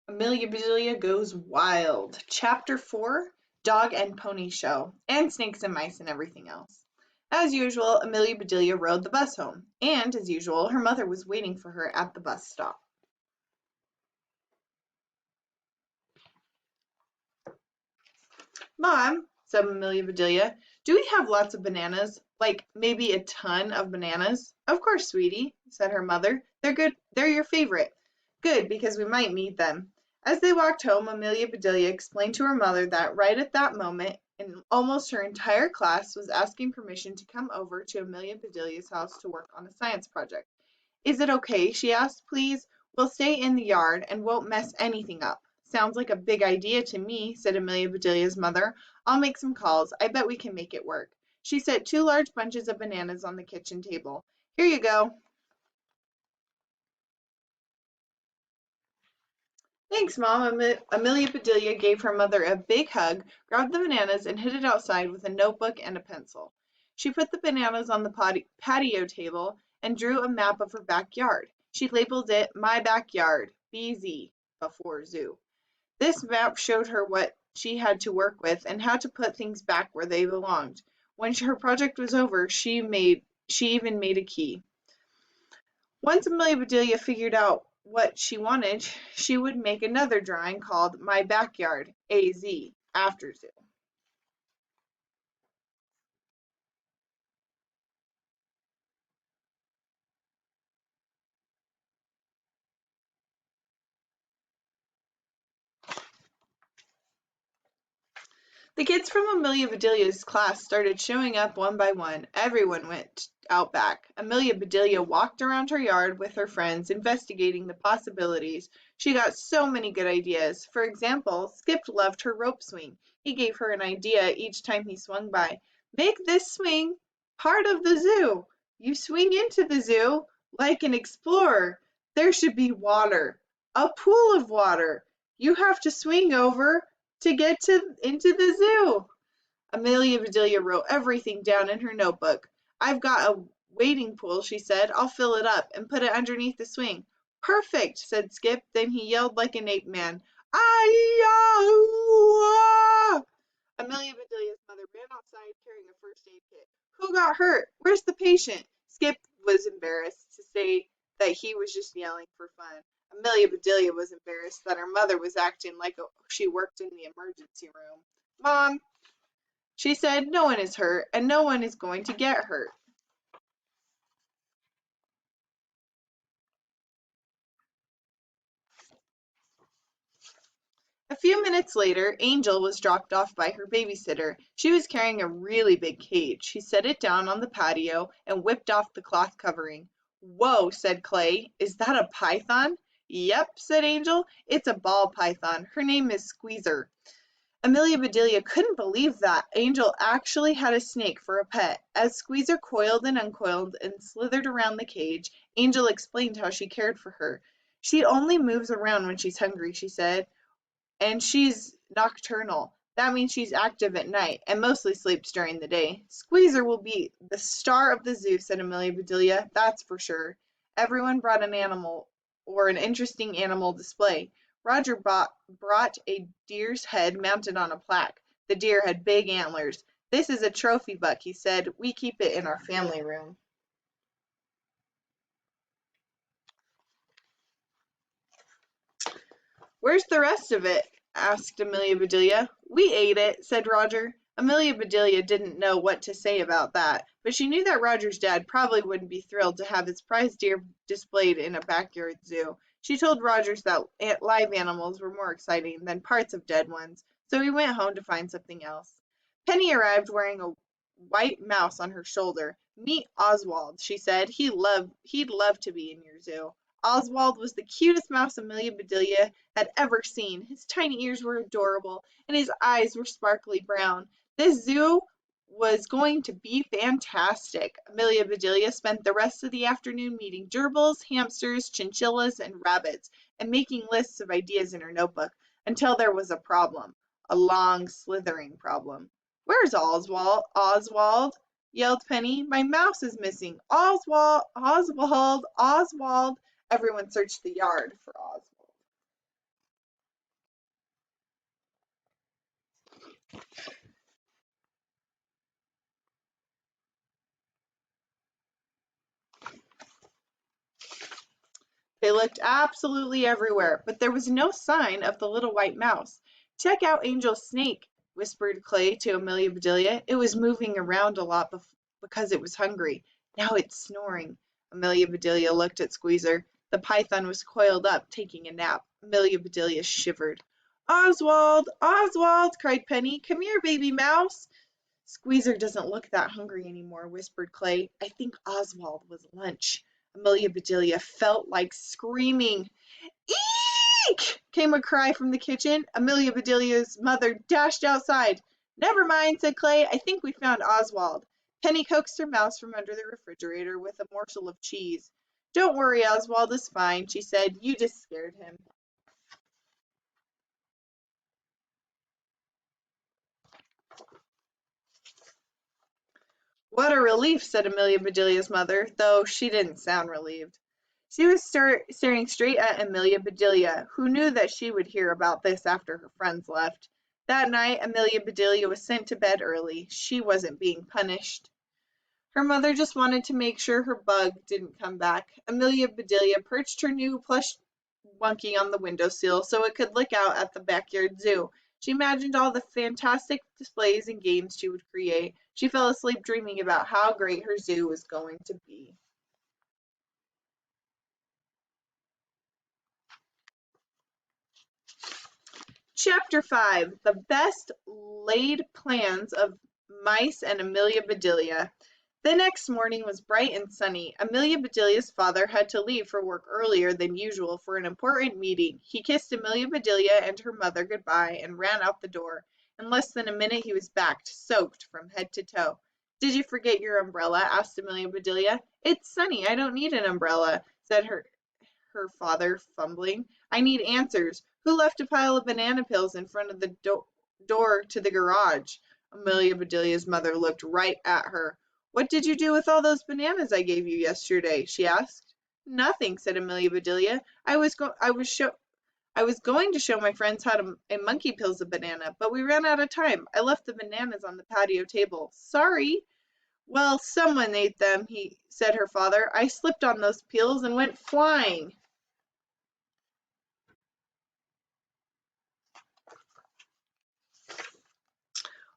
Amelia Bedelia Goes Wild. Chapter 4 Dog and Pony Show, and Snakes and Mice and everything else. As usual, Amelia Bedelia rode the bus home, and as usual, her mother was waiting for her at the bus stop. Mom, said Amelia Bedelia, do we have lots of bananas? Like maybe a ton of bananas? Of course, sweetie, said her mother. They're good. They're your favorite. Good, because we might need them. As they walked home, Amelia Bedelia explained to her mother that right at that moment, almost her entire class was asking permission to come over to Amelia Bedelia's house to work on a science project. Is it okay, she asked, please? We'll stay in the yard and won't mess anything up. Sounds like a big idea to me, said Amelia Bedelia's mother. I'll make some calls. I bet we can make it work. She set two large bunches of bananas on the kitchen table. Here you go. Thanks, Mom. Amelia Bedelia gave her mother a big hug, grabbed the bananas, and hid it outside with a notebook and a pencil. She put the bananas on the patio table and drew a map of her backyard. She labeled it My Backyard, BZ, before zoo. This map showed her what she had to work with and how to put things back where they belonged. When her project was over, she even made a key. Once Amelia Bedelia figured out what she wanted, she would make another drawing called My Backyard, AZ, after zoo. The kids from Amelia Bedelia's class started showing up one by one. Everyone went out back. Amelia Bedelia walked around her yard with her friends, investigating the possibilities. She got so many good ideas. For example, Skip loved her rope swing. He gave her an idea each time he swung by. Make this swing part of the zoo. You swing into the zoo like an explorer. There should be water, a pool of water. You have to swing over to get into the zoo. Amelia Bedelia wrote everything down in her notebook. I've got a wading pool, she said. I'll fill it up and put it underneath the swing. Perfect, said Skip. Then he yelled like an ape man. Ah! Amelia Bedelia's mother ran outside carrying a first aid kit. Who got hurt? Where's the patient? Skip was embarrassed to say that he was just yelling for fun. Amelia Bedelia was embarrassed that her mother was acting like she worked in the emergency room. Mom, she said, no one is hurt and no one is going to get hurt. A few minutes later, Angel was dropped off by her babysitter. She was carrying a really big cage. She set it down on the patio and whipped off the cloth covering. Whoa, said Clay. Is that a python? Yep, said Angel. It's a ball python. Her name is Squeezer. Amelia Bedelia couldn't believe that Angel actually had a snake for a pet. As Squeezer coiled and uncoiled and slithered around the cage, Angel explained how she cared for her. She only moves around when she's hungry, she said. And she's nocturnal. That means she's active at night and mostly sleeps during the day. Squeezer will be the star of the zoo, said Amelia Bedelia. That's for sure. Everyone brought an animal or an interesting animal display. Roger brought a deer's head mounted on a plaque. The deer had big antlers. This is a trophy buck, he said. We keep it in our family room. "Where's the rest of it?" asked Amelia Bedelia. "We ate it," said Roger. Amelia Bedelia didn't know what to say about that, but she knew that Roger's dad probably wouldn't be thrilled to have his prize deer displayed in a backyard zoo. She told Rogers that live animals were more exciting than parts of dead ones, so he went home to find something else. Penny arrived wearing a white mouse on her shoulder. "Meet Oswald," she said. He'd love to be in your zoo." Oswald was the cutest mouse Amelia Bedelia had ever seen. His tiny ears were adorable, and his eyes were sparkly brown. This zoo was going to be fantastic. Amelia Bedelia spent the rest of the afternoon meeting gerbils, hamsters, chinchillas, and rabbits, and making lists of ideas in her notebook, until there was a problem. A long, slithering problem. "Where's Oswald? Oswald?" yelled Penny. "My mouse is missing. Oswald! Oswald! Oswald!" Everyone searched the yard for Oswald. They looked absolutely everywhere, but there was no sign of the little white mouse. "Check out Angel's snake," whispered Clay to Amelia Bedelia. "It was moving around a lot because it was hungry. Now it's snoring." Amelia Bedelia looked at Squeezer. The python was coiled up, taking a nap. Amelia Bedelia shivered. "Oswald! Oswald!" cried Penny. "Come here, baby mouse." "Squeezer doesn't look that hungry anymore," whispered Clay. "I think Oswald was lunch." Amelia Bedelia felt like screaming. "Eek!" came a cry from the kitchen. Amelia Bedelia's mother dashed outside. "Never mind," said Clay. "I think we found Oswald." Penny coaxed her mouse from under the refrigerator with a morsel of cheese. "Don't worry, Oswald is fine," she said. "You just scared him." "What a relief," said Amelia Bedelia's mother, though she didn't sound relieved. She was staring straight at Amelia Bedelia, who knew that she would hear about this after her friends left. That night, Amelia Bedelia was sent to bed early. She wasn't being punished. Her mother just wanted to make sure her bug didn't come back. Amelia Bedelia perched her new plush monkey on the windowsill so it could look out at the backyard zoo. She imagined all the fantastic displays and games she would create. She fell asleep dreaming about how great her zoo was going to be. Chapter 5: The Best Laid Plans of Mice and Amelia Bedelia. The next morning was bright and sunny. Amelia Bedelia's father had to leave for work earlier than usual for an important meeting. He kissed Amelia Bedelia and her mother goodbye and ran out the door. In less than a minute he was back, soaked from head to toe. "Did you forget your umbrella?" asked Amelia Bedelia. "It's sunny. I don't need an umbrella," said her father, fumbling. "I need answers. Who left a pile of banana peels in front of the door to the garage?" Amelia Bedelia's mother looked right at her. "What did you do with all those bananas I gave you yesterday?" she asked. "Nothing," said Amelia Bedelia. I was going to show my friends how a monkey peels a banana, but we ran out of time. I left the bananas on the patio table. Sorry." "Well, someone ate them," said her father. "I slipped on those peels and went flying."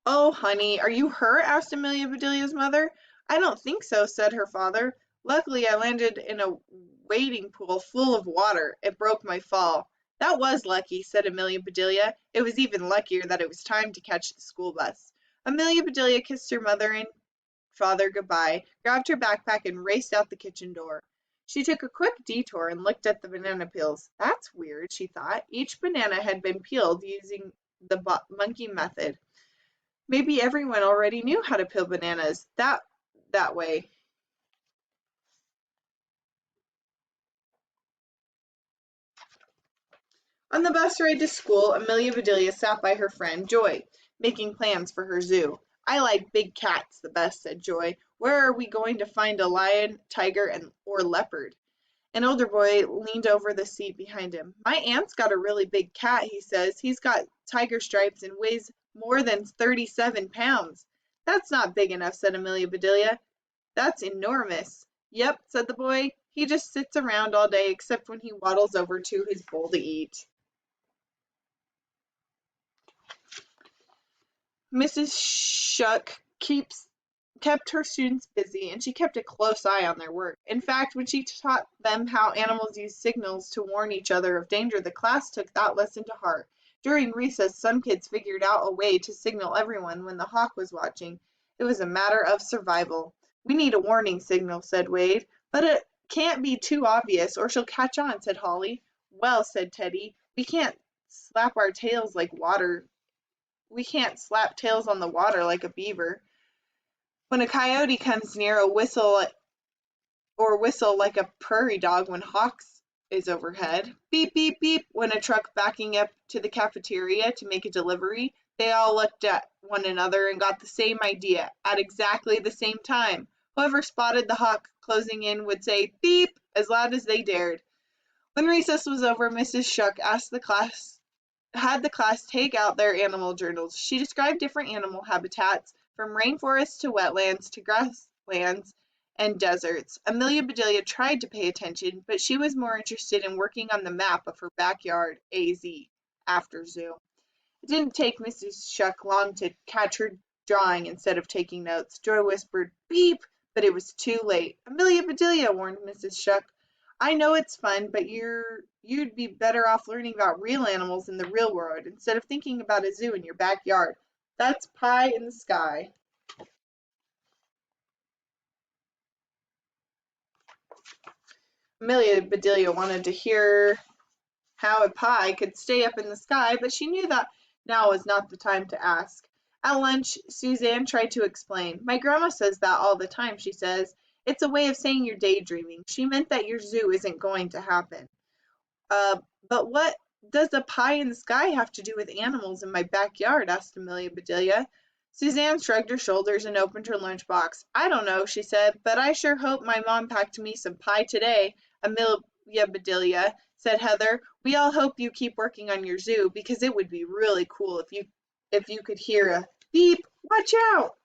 "Oh, honey, are you hurt?" asked Amelia Bedelia's mother. "I don't think so," said her father. "Luckily I landed in a wading pool full of water. It broke my fall." "That was lucky," said Amelia Bedelia. "It was even luckier that it was time to catch the school bus." Amelia Bedelia kissed her mother and father goodbye, grabbed her backpack, and raced out the kitchen door. She took a quick detour and looked at the banana peels. "That's weird," she thought. Each banana had been peeled using the monkey method. Maybe everyone already knew how to peel bananas that way. On the bus ride to school, Amelia Bedelia sat by her friend Joy, making plans for her zoo. "I like big cats the best," said Joy. "Where are we going to find a lion, tiger, or leopard?" An older boy leaned over the seat behind him. "My aunt's got a really big cat," he says. "He's got tiger stripes and weighs more than 37 pounds." "That's not big enough," said Amelia Bedelia. "That's enormous." "Yep," said the boy. "He just sits around all day except when he waddles over to his bowl to eat." Mrs. Shuck kept her students busy, and she kept a close eye on their work. In fact, when she taught them how animals use signals to warn each other of danger, the class took that lesson to heart. During recess, some kids figured out a way to signal everyone when the hawk was watching. It was a matter of survival. "We need a warning signal," said Wade. "But it can't be too obvious, or she'll catch on," said Holly. "Well," said Teddy, we can't slap tails on the water like a beaver. When a coyote comes near, whistle like a prairie dog when hawks is overhead. Beep, beep, beep when a truck backing up to the cafeteria to make a delivery. They all looked at one another and got the same idea at exactly the same time. Whoever spotted the hawk closing in would say beep as loud as they dared. When recess was over, Mrs. Shuck asked the class had the class take out their animal journals. She described different animal habitats, from rainforests to wetlands to grasslands and deserts. Amelia Bedelia tried to pay attention, but she was more interested in working on the map of her backyard, AZ, after zoo. It didn't take Mrs. Shuck long to catch her drawing instead of taking notes. Joy whispered, "Beep," but it was too late. "Amelia Bedelia," warned Mrs. Shuck, "I know it's fun, but you'd be better off learning about real animals in the real world instead of thinking about a zoo in your backyard. That's pie in the sky." Amelia Bedelia wanted to hear how a pie could stay up in the sky, but she knew that now was not the time to ask. At lunch, Suzanne tried to explain. "My grandma says that all the time," she says. "It's a way of saying you're daydreaming. She meant that your zoo isn't going to happen." Uh, but what does a pie in the sky have to do with animals in my backyard?" asked Amelia Bedelia. Suzanne shrugged her shoulders and opened her lunchbox. "I don't know," she said, "but I sure hope my mom packed me some pie today." "Amelia Bedelia," said Heather, "we all hope you keep working on your zoo, because it would be really cool if you could hear a beep. Watch out!"